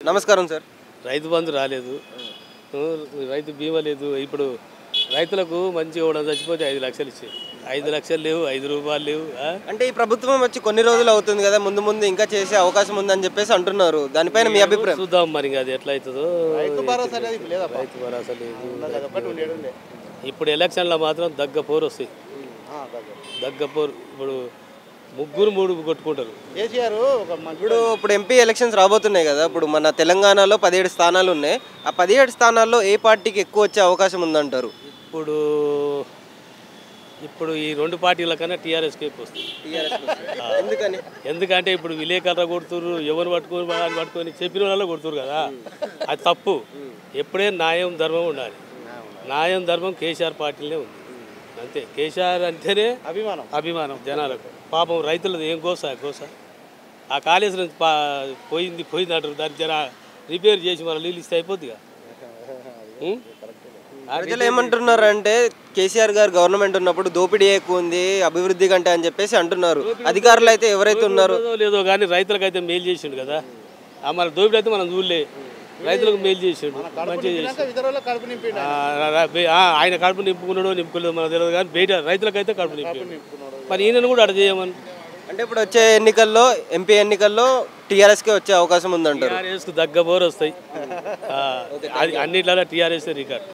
నమస్కారం సార్. రైతు బంధు రాలేదు, రైతు బీమా లేదు. ఇప్పుడు రైతులకు మంచిగా కూడా చచ్చిపోతే 5 లక్షలు ఇచ్చాయి. 5 లక్షలు లేవు, 5 రూపాయలు లేవు. అంటే ఈ ప్రభుత్వం వచ్చి కొన్ని రోజులు అవుతుంది కదా, ముందు ముందు ఇంకా చేసే అవకాశం ఉందని చెప్పేసి అంటున్నారు. దానిపైన మీ అభిప్రాయం? చూద్దాం మరి అది ఎట్లా అవుతుందో. రైతు భరోసా లేదు. ఇప్పుడు ఎలక్షన్లో మాత్రం దగ్గ పోరు వస్తాయి. దగ్గ పోరు. ఇప్పుడు ముగ్గురు 3 కొట్టుకుంటారు. కేసీఆర్ ఇప్పుడు ఎంపీ ఎలక్షన్స్ రాబోతున్నాయి కదా. ఇప్పుడు మన తెలంగాణలో 17 స్థానాలు ఉన్నాయి. ఆ 17 స్థానాల్లో ఏ పార్టీకి ఎక్కువ వచ్చే అవకాశం ఉందంటారు? ఇప్పుడు ఈ 2 పార్టీల కన్నా టీఆర్ఎస్కి ఎక్కువ వస్తుంది. ఎందుకని? ఎందుకంటే ఇప్పుడు విలేకరులు కొడుతున్నారు, ఎవరు పట్టుకొని చెప్పిన వాళ్ళు కొడుతున్నారు కదా. అది తప్పు. ఎప్పుడే న్యాయం ధర్మం ఉండాలి. న్యాయం ధర్మం కేసీఆర్ పార్టీలనే ఉంది అంతే. కేసీఆర్ అంటేనే అభిమానం జనాలకు. పాపం రైతులది ఏం గోస. ఆ కాళేశ్వరం నుంచి పోయింది అంటారు. దాన్ని జర రిపేర్ చేసి మన నీళ్ళు ఇస్తే అయిపోద్దిగా. ప్రజలు ఏమంటున్నారు అంటే కేసీఆర్ గారు గవర్నమెంట్ ఉన్నప్పుడు దోపిడీ ఎక్కువ ఉంది అభివృద్ధి కంటే అని చెప్పేసి అంటున్నారు. అధికారులు అయితే ఎవరైతే ఉన్నారో లేదో కానీ రైతులకైతే మేలు చేసిండు కదా. మన దోపిడీ అయితే మనం చూడలే. రైతులకు మేలు చేసిండు, మంచిగా చేసిండు. ఆయన కడుపు నింపుకున్నాడో నింపుకోలేదు మనకు తెలియదు కానీ బయట రైతులకైతే కడుపు నింపాడు. మరి ఈయనను కూడా అక్కడ చేయమని. అంటే ఇప్పుడు వచ్చే ఎన్నికల్లో ఎంపీ ఎన్నికల్లో టీఆర్ఎస్కే వచ్చే అవకాశం ఉందంటారు. టీఆర్ఎస్కు దగ్గ బోరు వస్తాయి. అన్నిట్లలో టీఆర్ఎస్ రికార్డ్.